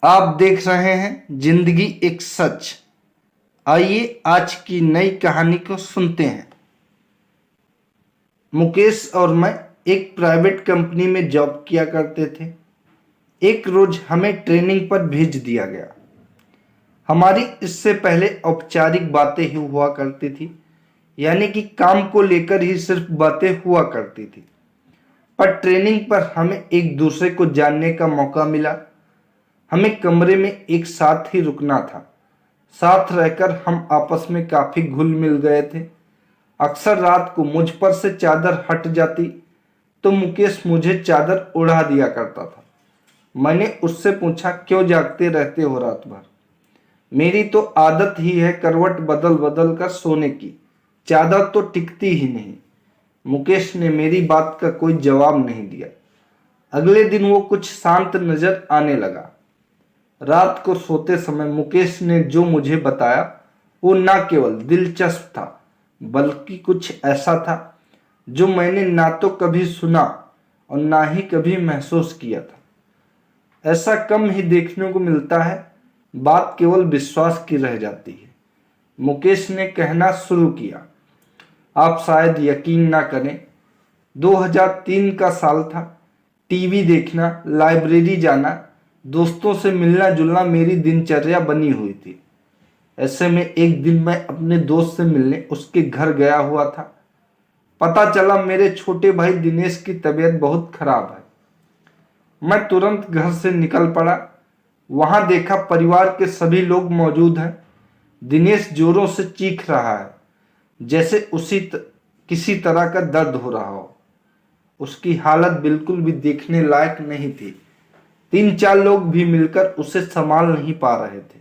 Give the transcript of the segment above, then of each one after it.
आप देख रहे हैं जिंदगी एक सच। आइए आज की नई कहानी को सुनते हैं। मुकेश और मैं एक प्राइवेट कंपनी में जॉब किया करते थे। एक रोज हमें ट्रेनिंग पर भेज दिया गया। हमारी इससे पहले औपचारिक बातें ही हुआ करती थी, यानी कि काम को लेकर ही सिर्फ बातें हुआ करती थी। पर ट्रेनिंग पर हमें एक दूसरे को जानने का मौका मिला। हमें कमरे में एक साथ ही रुकना था। साथ रहकर हम आपस में काफी घुल मिल गए थे। अक्सर रात को मुझ पर से चादर हट जाती तो मुकेश मुझे चादर उड़ा दिया करता था। मैंने उससे पूछा, क्यों जागते रहते हो रात भर? मेरी तो आदत ही है करवट बदल बदल कर सोने की, चादर तो टिकती ही नहीं। मुकेश ने मेरी बात का कोई जवाब नहीं दिया। अगले दिन वो कुछ शांत नजर आने लगा। रात को सोते समय मुकेश ने जो मुझे बताया वो न केवल दिलचस्प था, बल्कि कुछ ऐसा था जो मैंने ना तो कभी सुना और ना ही कभी महसूस किया था। ऐसा कम ही देखने को मिलता है, बात केवल विश्वास की रह जाती है। मुकेश ने कहना शुरू किया, आप शायद यकीन ना करें, 2003 का साल था। टीवी देखना, लाइब्रेरी जाना, दोस्तों से मिलना जुलना मेरी दिनचर्या बनी हुई थी। ऐसे में एक दिन मैं अपने दोस्त से मिलने उसके घर गया हुआ था। पता चला मेरे छोटे भाई दिनेश की तबीयत बहुत खराब है। मैं तुरंत घर से निकल पड़ा। वहां देखा परिवार के सभी लोग मौजूद हैं। दिनेश जोरों से चीख रहा है, जैसे किसी तरह का दर्द हो रहा हो। उसकी हालत बिल्कुल भी देखने लायक नहीं थी। 3-4 लोग भी मिलकर उसे संभाल नहीं पा रहे थे।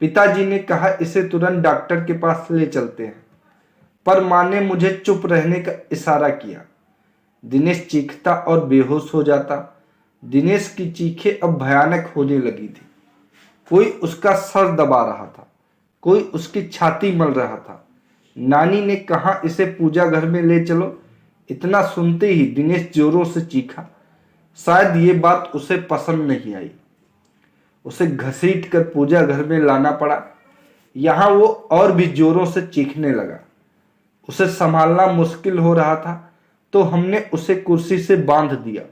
पिताजी ने कहा, इसे तुरंत डॉक्टर के पास ले चलते हैं, पर मां ने मुझे चुप रहने का इशारा किया। दिनेश चीखता और बेहोश हो जाता। दिनेश की चीखें अब भयानक होने लगी थी। कोई उसका सर दबा रहा था, कोई उसकी छाती मल रहा था। नानी ने कहा, इसे पूजा घर में ले चलो। इतना सुनते ही दिनेश जोरों से चीखा। शायद ये बात उसे पसंद नहीं आई। उसे घसीट कर पूजा घर में लाना पड़ा। यहां वो और भी जोरों से चीखने लगा। उसे संभालना मुश्किल हो रहा था, तो हमने उसे कुर्सी से बांध दिया।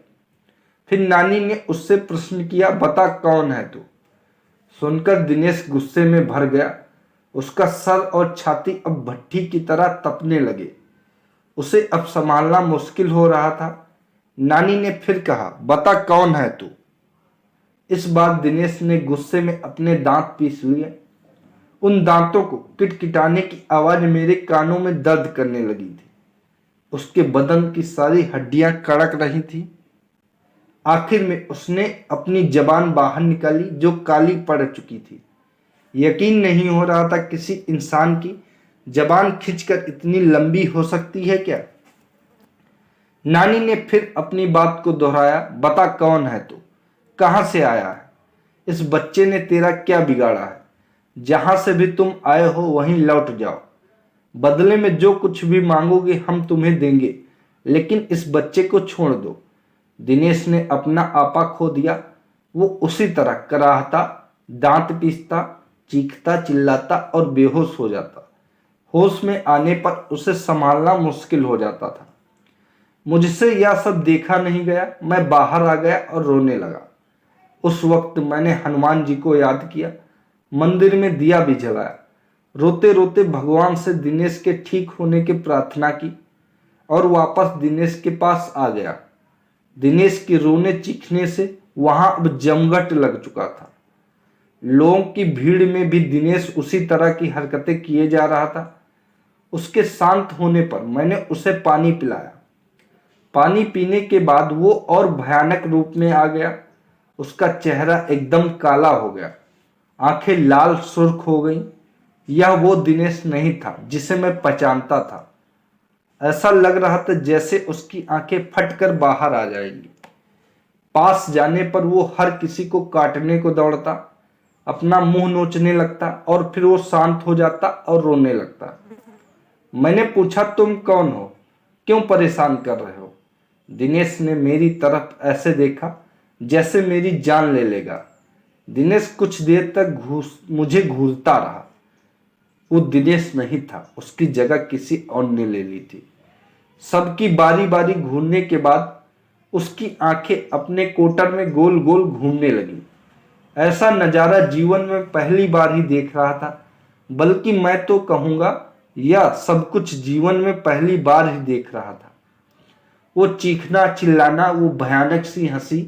फिर नानी ने उससे प्रश्न किया, बता कौन है तू? सुनकर दिनेश गुस्से में भर गया। उसका सर और छाती अब भट्ठी की तरह तपने लगे। उसे अब संभालना मुश्किल हो रहा था। नानी ने फिर कहा, बता कौन है तू? इस बार दिनेश ने गुस्से में अपने दांत पीस लिए। उन दांतों को किटकिटाने की आवाज मेरे कानों में दर्द करने लगी थी। उसके बदन की सारी हड्डियां कड़क रही थी। आखिर में उसने अपनी जबान बाहर निकाली, जो काली पड़ चुकी थी। यकीन नहीं हो रहा था किसी इंसान की जबान खींचकर इतनी लंबी हो सकती है क्या। नानी ने फिर अपनी बात को दोहराया, बता कौन है तू, कहां से आया है? इस बच्चे ने तेरा क्या बिगाड़ा है? जहां से भी तुम आए हो वहीं लौट जाओ। बदले में जो कुछ भी मांगोगे हम तुम्हें देंगे, लेकिन इस बच्चे को छोड़ दो। दिनेश ने अपना आपा खो दिया। वो उसी तरह कराहता, दांत पीसता, चीखता, चिल्लाता और बेहोश हो जाता। होश में आने पर उसे संभालना मुश्किल हो जाता था। मुझसे यह सब देखा नहीं गया। मैं बाहर आ गया और रोने लगा। उस वक्त मैंने हनुमान जी को याद किया, मंदिर में दिया भी जलाया। रोते रोते भगवान से दिनेश के ठीक होने की प्रार्थना की और वापस दिनेश के पास आ गया। दिनेश के रोने चीखने से वहां अब जमघट लग चुका था। लोगों की भीड़ में भी दिनेश उसी तरह की हरकतें किए जा रहा था। उसके शांत होने पर मैंने उसे पानी पिलाया। पानी पीने के बाद वो और भयानक रूप में आ गया। उसका चेहरा एकदम काला हो गया, आंखें लाल सुर्ख हो गईं। यह वो दिनेश नहीं था जिसे मैं पहचानता था। ऐसा लग रहा था जैसे उसकी आंखें फटकर बाहर आ जाएंगी। पास जाने पर वो हर किसी को काटने को दौड़ता, अपना मुंह नोचने लगता और फिर वो शांत हो जाता और रोने लगता। मैंने पूछा, तुम कौन हो? क्यों परेशान कर रहे हो? दिनेश ने मेरी तरफ ऐसे देखा जैसे मेरी जान ले लेगा। दिनेश कुछ देर तक मुझे घूरता रहा। वो दिनेश नहीं था, उसकी जगह किसी और ने ले ली थी। सबकी बारी बारी घूरने के बाद उसकी आंखें अपने कोटर में गोल गोल घूमने लगी। ऐसा नजारा जीवन में पहली बार ही देख रहा था, बल्कि मैं तो कहूंगा यह सब कुछ जीवन में पहली बार ही देख रहा था। वो चीखना, चिल्लाना, वो भयानक सी हंसी,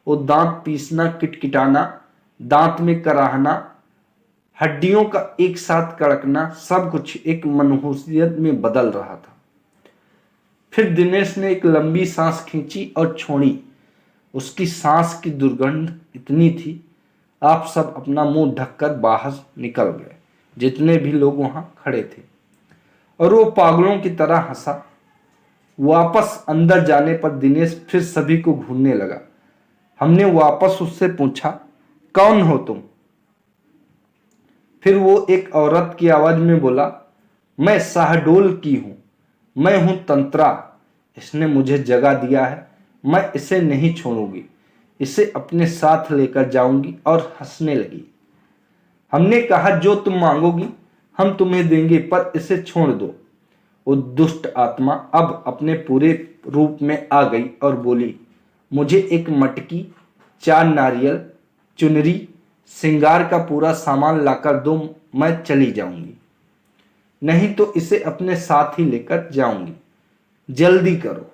वो दांत पीसना, किटकिटाना, दांत में कराहना, हड्डियों का एक साथ कड़कना, सब कुछ एक मनहूसियत में बदल रहा था। फिर दिनेश ने एक लंबी सांस खींची और छोड़ी। उसकी सांस की दुर्गंध इतनी थी, आप सब अपना मुंह ढककर बाहर निकल गए, जितने भी लोग वहां खड़े थे। और वो पागलों की तरह हंसा। वापस अंदर जाने पर दिनेश फिर सभी को घूरने लगा। हमने वापस उससे पूछा, कौन हो तुम? फिर वो एक औरत की आवाज में बोला, मैं शाहडोल की हूं, मैं हूं तंत्रा। इसने मुझे जगा दिया है, मैं इसे नहीं छोड़ूंगी, इसे अपने साथ लेकर जाऊंगी। और हंसने लगी। हमने कहा, जो तुम मांगोगी हम तुम्हें देंगे, पर इसे छोड़ दो। वो दुष्ट आत्मा अब अपने पूरे रूप में आ गई और बोली, मुझे एक मटकी, 4 नारियल, चुनरी, श्रृंगार का पूरा सामान लाकर दो, मैं चली जाऊंगी। नहीं तो इसे अपने साथ ही लेकर जाऊंगी। जल्दी करो,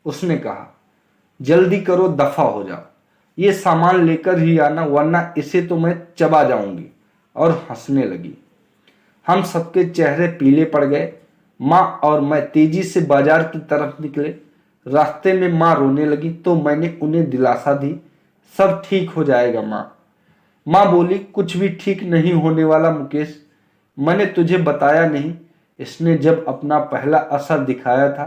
उसने कहा, जल्दी करो, दफा हो जाओ। ये सामान लेकर ही आना, वरना इसे तो मैं चबा जाऊंगी। और हंसने लगी। हम सबके चेहरे पीले पड़ गए। माँ और मैं तेजी से बाजार की तरफ निकले। रास्ते में माँ रोने लगी तो मैंने उन्हें दिलासा दी, सब ठीक हो जाएगा माँ। माँ बोली, कुछ भी ठीक नहीं होने वाला मुकेश, मैंने तुझे बताया नहीं, इसने जब अपना पहला असर दिखाया था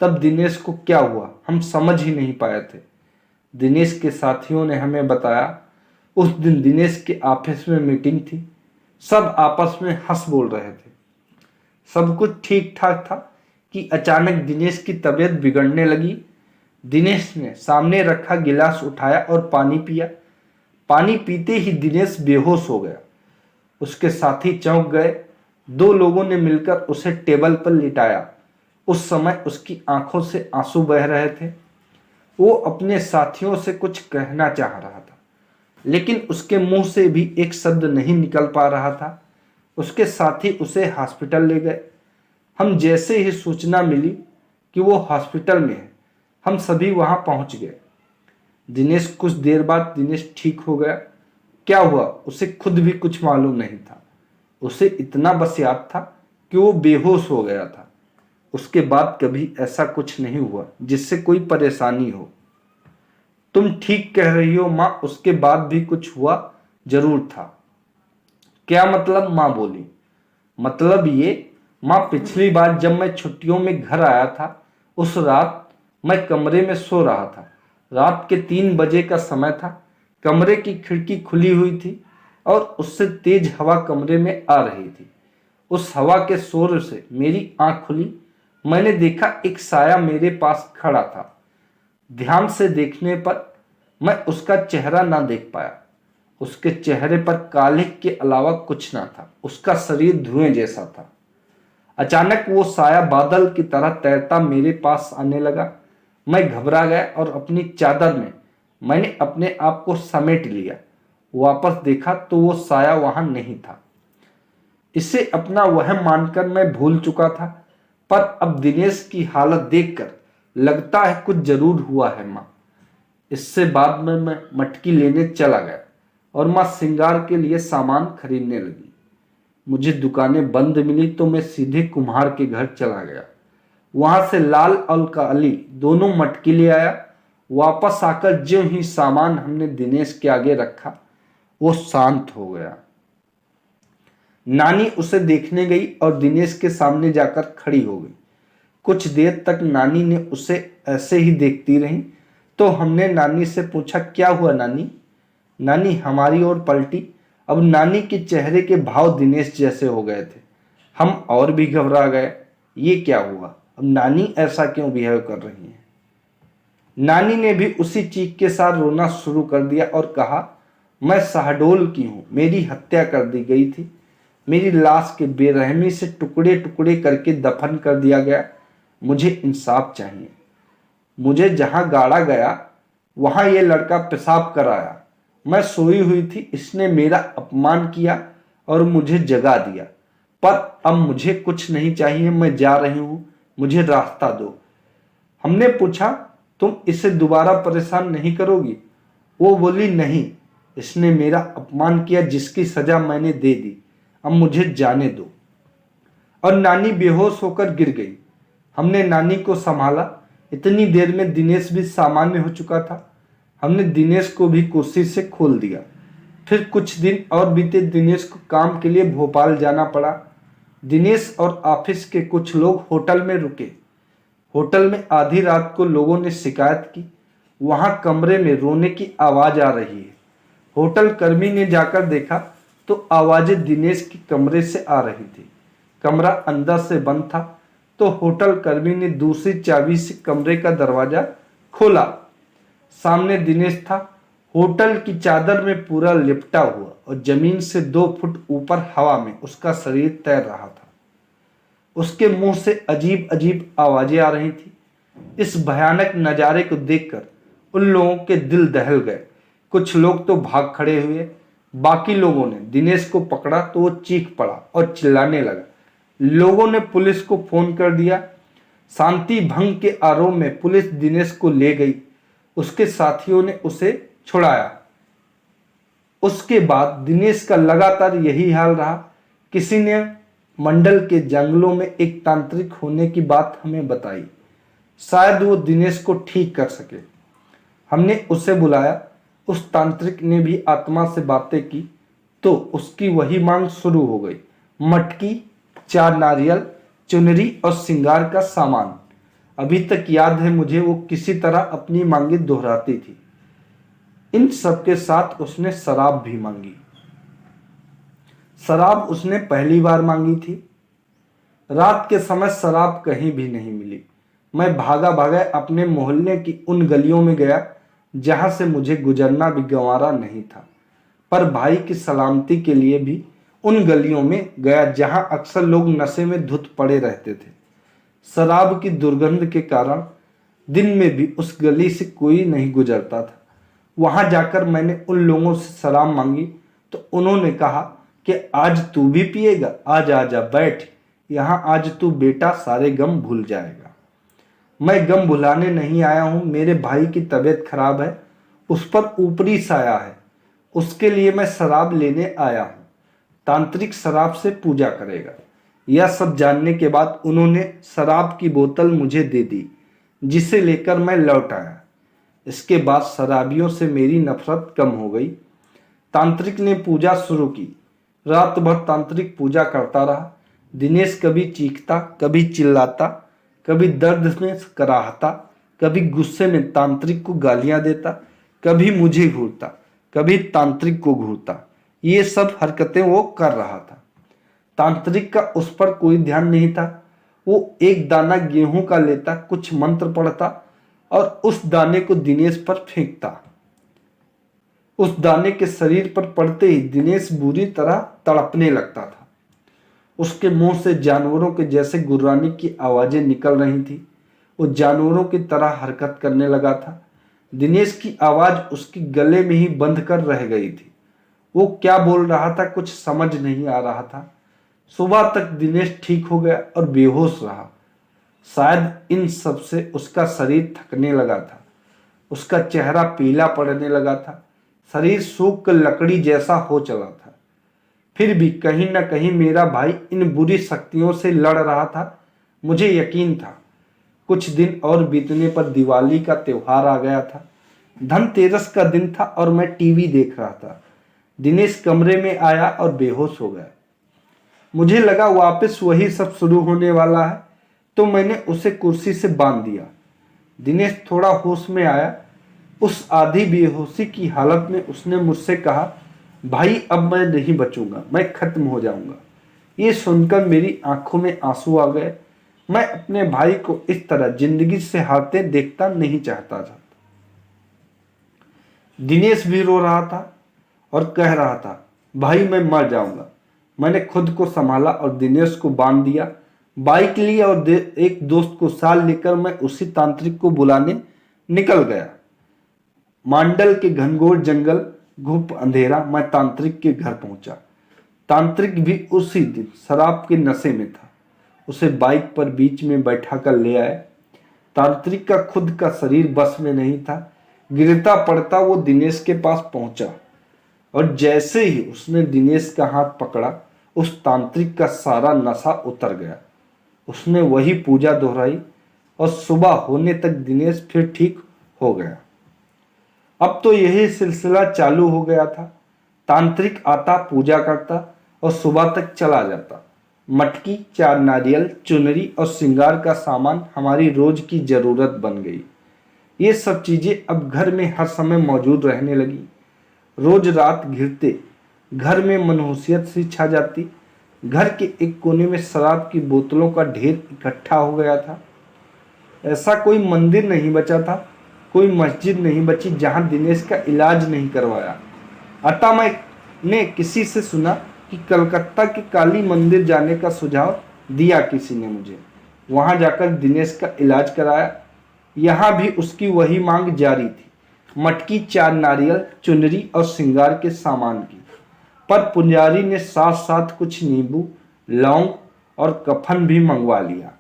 तब दिनेश को क्या हुआ हम समझ ही नहीं पाए थे। दिनेश के साथियों ने हमें बताया, उस दिन दिनेश के ऑफिस में मीटिंग थी। सब आपस में हंस बोल रहे थे, सब कुछ ठीक ठाक था कि अचानक दिनेश की तबीयत बिगड़ने लगी। दिनेश ने सामने रखा गिलास उठाया और पानी पिया। पानी पीते ही दिनेश बेहोश हो गया। उसके साथी चौंक गए। 2 लोगों ने मिलकर उसे टेबल पर लिटाया। उस समय उसकी आंखों से आंसू बह रहे थे। वो अपने साथियों से कुछ कहना चाह रहा था, लेकिन उसके मुंह से भी एक शब्द नहीं निकल पा रहा था। उसके साथी उसे हॉस्पिटल ले गए। हम जैसे ही सूचना मिली कि वो हॉस्पिटल में है, हम सभी वहां पहुंच गए। दिनेश कुछ देर बाद दिनेश ठीक हो गया। क्या हुआ उसे खुद भी कुछ मालूम नहीं था। उसे इतना बस याद था कि वो बेहोश हो गया था। उसके बाद कभी ऐसा कुछ नहीं हुआ जिससे कोई परेशानी हो। तुम ठीक कह रही हो माँ, उसके बाद भी कुछ हुआ जरूर था। क्या मतलब? माँ बोली। मतलब ये माँ, पिछली बार जब मैं छुट्टियों में घर आया था, उस रात मैं कमरे में सो रहा था। रात के 3 बजे का समय था। कमरे की खिड़की खुली हुई थी और उससे तेज हवा कमरे में आ रही थी। उस हवा के शोर से मेरी आंख खुली। मैंने देखा एक साया मेरे पास खड़ा था। ध्यान से देखने पर मैं उसका चेहरा ना देख पाया। उसके चेहरे पर कालिख के अलावा कुछ ना था। उसका शरीर धुएं जैसा था। अचानक वो साया बादल की तरह तैरता मेरे पास आने लगा। मैं घबरा गया और अपनी चादर में मैंने अपने आप को समेट लिया। वापस देखा तो वो साया वहां नहीं था। इसे अपना वहम मानकर मैं भूल चुका था, पर अब दिनेश की हालत देखकर लगता है कुछ जरूर हुआ है माँ। इससे बाद में मैं मटकी लेने चला गया और माँ श्रृंगार के लिए सामान खरीदने लगी। मुझे दुकानें बंद मिली तो मैं सीधे कुम्हार के घर चला गया। वहां से लाल और काली दोनों मटकी ले आया। वापस आकर ज्यों ही सामान हमने दिनेश के आगे रखा, वो शांत हो गया। नानी उसे देखने गई और दिनेश के सामने जाकर खड़ी हो गई। कुछ देर तक नानी ने उसे ऐसे ही देखती रही तो हमने नानी से पूछा, क्या हुआ नानी? नानी हमारी ओर पलटी। अब नानी के चेहरे के भाव दिनेश जैसे हो गए थे। हम और भी घबरा गए। ये क्या हुआ? अब नानी ऐसा क्यों बिहेव कर रही है? नानी ने भी उसी चीख के साथ रोना शुरू कर दिया और कहा, मैं शहडोल की हूँ, मेरी हत्या कर दी गई थी। मेरी लाश के बेरहमी से टुकड़े टुकड़े करके दफन कर दिया गया। मुझे इंसाफ चाहिए। मुझे जहां गाड़ा गया वहां ये लड़का पेशाब कराया। मैं सोई हुई थी, इसने मेरा अपमान किया और मुझे जगा दिया। पर अब मुझे कुछ नहीं चाहिए, मैं जा रही हूं, मुझे रास्ता दो। हमने पूछा, तुम इसे दोबारा परेशान नहीं करोगी? वो बोली, नहीं, इसने मेरा अपमान किया, जिसकी सजा मैंने दे दी, अब मुझे जाने दो। और नानी बेहोश होकर गिर गई। हमने नानी को संभाला। इतनी देर में दिनेश भी सामान्य हो चुका था। हमने दिनेश को भी कुर्सी से खोल दिया। फिर कुछ दिन और बीते। दिनेश को काम के लिए भोपाल जाना पड़ा। दिनेश और ऑफिस के कुछ लोग होटल में रुके। होटल में आधी रात को लोगों ने शिकायत की, वहां कमरे में रोने की आवाज आ रही है। होटल कर्मी ने जाकर देखा तो आवाजें दिनेश के कमरे से आ रही थी। कमरा अंदर से बंद था तो होटल कर्मी ने दूसरी चाबी से कमरे का दरवाजा खोला। सामने दिनेश था, होटल की चादर में पूरा लिपटा हुआ और जमीन से 2 फुट ऊपर हवा में उसका शरीर तैर रहा था। उसके मुंह से अजीब अजीब आवाजें आ रही थी। इस भयानक नजारे को देखकर उन लोगों के दिल दहल गए। कुछ लोग तो भाग खड़े हुए। बाकी लोगों ने दिनेश को पकड़ा तो वो चीख पड़ा और चिल्लाने लगा। लोगों ने पुलिस को फोन कर दिया। शांति भंग के आरोप में पुलिस दिनेश को ले गई। उसके साथियों ने उसे छुड़ाया। उसके बाद दिनेश का लगातार यही हाल रहा। किसी ने मंडल के जंगलों में एक तांत्रिक होने की बात हमें बताई। शायद वो दिनेश को ठीक कर सके। हमने उसे बुलाया। उस तांत्रिक ने भी आत्मा से बातें की तो उसकी वही मांग शुरू हो गई। मटकी, 4 नारियल, चुनरी और श्रृंगार का सामान। अभी तक याद है मुझे, वो किसी तरह अपनी मांगें दोहराती थी। इन सबके साथ उसने शराब भी मांगी। शराब उसने पहली बार मांगी थी। रात के समय शराब कहीं भी नहीं मिली। मैं भागा भागा अपने मोहल्ले की उन गलियों में गया जहां से मुझे गुजरना भी गंवारा नहीं था। पर भाई की सलामती के लिए भी उन गलियों में गया जहां अक्सर लोग नशे में धुत पड़े रहते थे। शराब की दुर्गंध के कारण दिन में भी उस गली से कोई नहीं गुजरता था। वहां जाकर मैंने उन लोगों से शराब मांगी तो उन्होंने कहा कि आज तू भी पिएगा, आज आजा बैठ यहाँ, आज तू बेटा सारे गम भूल जाएगा। मैं गम भुलाने नहीं आया हूँ, मेरे भाई की तबीयत खराब है, उस पर ऊपरी साया है, उसके लिए मैं शराब लेने आया हूँ। तांत्रिक शराब से पूजा करेगा। यह सब जानने के बाद उन्होंने शराब की बोतल मुझे दे दी, जिसे लेकर मैं लौट आया। इसके बाद शराबियों से मेरी नफरत कम हो गई। तांत्रिक ने पूजा शुरू की। रात भर तांत्रिक पूजा करता रहा। दिनेश कभी चीखता, कभी चिल्लाता, कभी दर्द में कराहता, कभी गुस्से में तांत्रिक को गालियां देता, कभी मुझे घूरता, कभी तांत्रिक को घूरता। ये सब हरकतें वो कर रहा था। तांत्रिक का उस पर कोई ध्यान नहीं था। वो एक दाना गेहूं का लेता, कुछ मंत्र पढ़ता और उस दाने को दिनेश पर फेंकता। उस दाने के शरीर पर पड़ते ही दिनेश बुरी तरह तड़पने लगता था। उसके मुंह से जानवरों के जैसे गुर्राने की आवाजें निकल रही थी। वो जानवरों की तरह हरकत करने लगा था। दिनेश की आवाज उसके गले में ही बंध कर रह गई थी। वो क्या बोल रहा था कुछ समझ नहीं आ रहा था। सुबह तक दिनेश ठीक हो गया और बेहोश रहा। शायद इन सब से उसका शरीर थकने लगा था। उसका चेहरा पीला पड़ने लगा था। शरीर सूख कर लकड़ी जैसा हो चला था। फिर भी कहीं न कहीं मेरा भाई इन बुरी शक्तियों से लड़ रहा था। मुझे यकीन था। कुछ दिन और बीतने पर दिवाली का त्योहार आ गया था। धनतेरस का दिन था और मैं टीवी देख रहा था। दिनेश कमरे में आया और बेहोश हो गया। मुझे लगा वापस वही सब शुरू होने वाला है, तो मैंने उसे कुर्सी से बांध दिया। दिनेश थोड़ा होश में आया। उस आधी बेहोशी की हालत में उसने मुझसे कहा, भाई अब मैं नहीं बचूंगा, मैं खत्म हो जाऊंगा। ये सुनकर मेरी आंखों में आंसू आ गए। मैं अपने भाई को इस तरह जिंदगी से हारते देखता नहीं चाहता था। दिनेश भी रो रहा था और कह रहा था, भाई मैं मर जाऊंगा। मैंने खुद को संभाला और दिनेश को बांध दिया। बाइक ली और एक दोस्त को साथ लेकर मैं उसी तांत्रिक को बुलाने निकल गया। मांडल के घनघोर जंगल, घुप अंधेरा, मैं तांत्रिक के घर पहुंचा। तांत्रिक भी उसी दिन शराब के नशे में था। उसे बाइक पर बीच में बैठा कर ले आए। तांत्रिक का खुद का शरीर बस में नहीं था। गिरता पड़ता वो दिनेश के पास पहुंचा और जैसे ही उसने दिनेश का हाथ पकड़ा, उस तांत्रिक का सारा नशा उतर गया। उसने वही पूजा दोहराई और सुबह होने तक दिनेश फिर ठीक हो गया। अब तो यही सिलसिला चालू हो गया था। तांत्रिक आता, पूजा करता और सुबह तक चला जाता। मटकी, 4 नारियल, चुनरी और श्रृंगार का सामान हमारी रोज की जरूरत बन गई। ये सब चीजें अब घर में हर समय मौजूद रहने लगी। रोज रात घिरते घर में मनहूसियत सी छा जाती। घर के एक कोने में शराब की बोतलों का ढेर इकट्ठा हो गया था। ऐसा कोई मंदिर नहीं बचा था, कोई मस्जिद नहीं बची जहां दिनेश का इलाज नहीं करवाया। अतः मैंने किसी से सुना कि कलकत्ता के काली मंदिर जाने का सुझाव दिया किसी ने मुझे। वहां जाकर दिनेश का इलाज कराया। यहाँ भी उसकी वही मांग जारी थी, मटकी, 4 नारियल, चुनरी और श्रृंगार के सामान की। पर पुजारी ने साथ साथ कुछ नींबू, लौंग और कफन भी मंगवा लिया।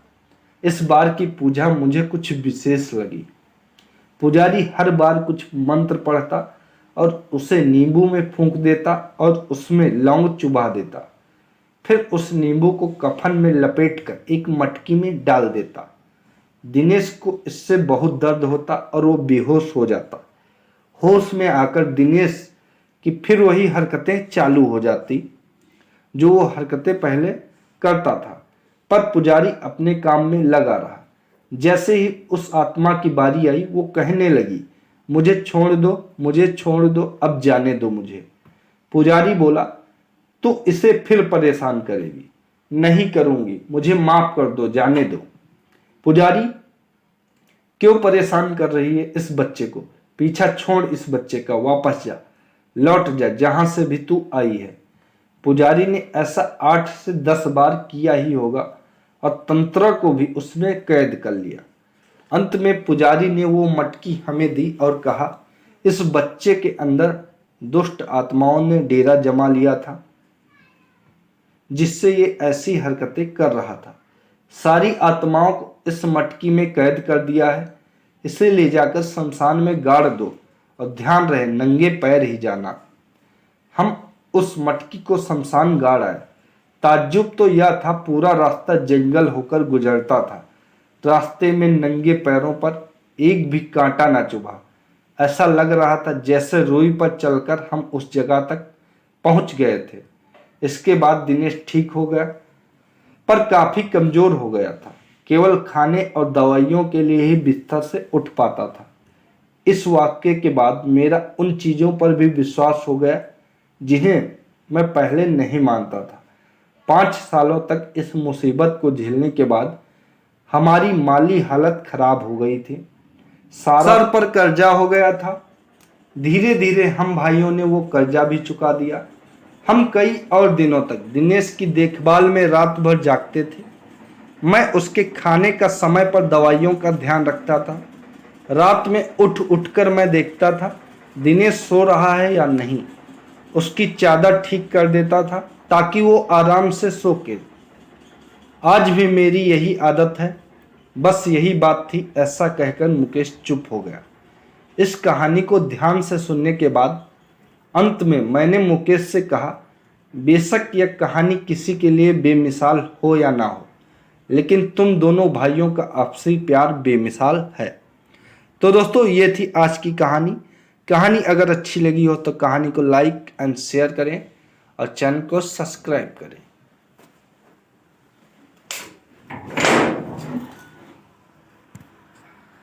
इस बार की पूजा मुझे कुछ विशेष लगी। पुजारी हर बार कुछ मंत्र पढ़ता और उसे नींबू में फूंक देता और उसमें लौंग चुबा देता। फिर उस नींबू को कफन में लपेटकर एक मटकी में डाल देता। दिनेश को इससे बहुत दर्द होता और वो बेहोश हो जाता। होश में आकर दिनेश की फिर वही हरकतें चालू हो जाती जो वो हरकतें पहले करता था। पर पुजारी अपने काम में लगा रहा। जैसे ही उस आत्मा की बारी आई, वो कहने लगी, मुझे छोड़ दो, मुझे छोड़ दो, अब जाने दो मुझे। पुजारी बोला, तू इसे फिर परेशान करेगी। नहीं करूंगी, मुझे माफ कर दो, जाने दो। पुजारी, क्यों परेशान कर रही है इस बच्चे को? पीछा छोड़ इस बच्चे का, वापस जा, लौट जा जहां से भी तू आई है। पुजारी ने ऐसा 8 से 10 बार किया ही होगा और तंत्र को भी उसने कैद कर लिया। अंत में पुजारी ने वो मटकी हमें दी और कहा, इस बच्चे के अंदर दुष्ट आत्माओं ने डेरा जमा लिया था जिससे ये ऐसी हरकतें कर रहा था। सारी आत्माओं को इस मटकी में कैद कर दिया है। इसे ले जाकर शमशान में गाड़ दो और ध्यान रहे नंगे पैर ही जाना। हम उस मटकी को शमशान गाड़ आए। ताज्जुब तो यह था, पूरा रास्ता जंगल होकर गुजरता था। रास्ते में नंगे पैरों पर एक भी कांटा ना चुभा। ऐसा लग रहा था जैसे रुई पर चलकर हम उस जगह तक पहुंच गए थे। इसके बाद दिनेश ठीक हो गया, पर काफी कमजोर हो गया था। केवल खाने और दवाइयों के लिए ही बिस्तर से उठ पाता था। इस वाक्य के बाद मेरा उन चीजों पर भी विश्वास हो गया जिन्हें मैं पहले नहीं मानता था। 5 सालों तक इस मुसीबत को झेलने के बाद हमारी माली हालत खराब हो गई थी। सारा सर पर कर्जा हो गया था। धीरे धीरे हम भाइयों ने वो कर्जा भी चुका दिया। हम कई और दिनों तक दिनेश की देखभाल में रात भर जागते थे। मैं उसके खाने का समय पर दवाइयों का ध्यान रखता था। रात में उठ कर मैं देखता था दिनेश सो रहा है या नहीं। उसकी चादर ठीक कर देता था ताकि वो आराम से सो के। आज भी मेरी यही आदत है। बस यही बात थी, ऐसा कहकर मुकेश चुप हो गया। इस कहानी को ध्यान से सुनने के बाद अंत में मैंने मुकेश से कहा, बेशक यह कहानी किसी के लिए बेमिसाल हो या ना हो, लेकिन तुम दोनों भाइयों का आपसी प्यार बेमिसाल है। तो दोस्तों, ये थी आज की कहानी। कहानी अगर अच्छी लगी हो तो कहानी को लाइक एंड शेयर करें और चैनल को सब्सक्राइब करें।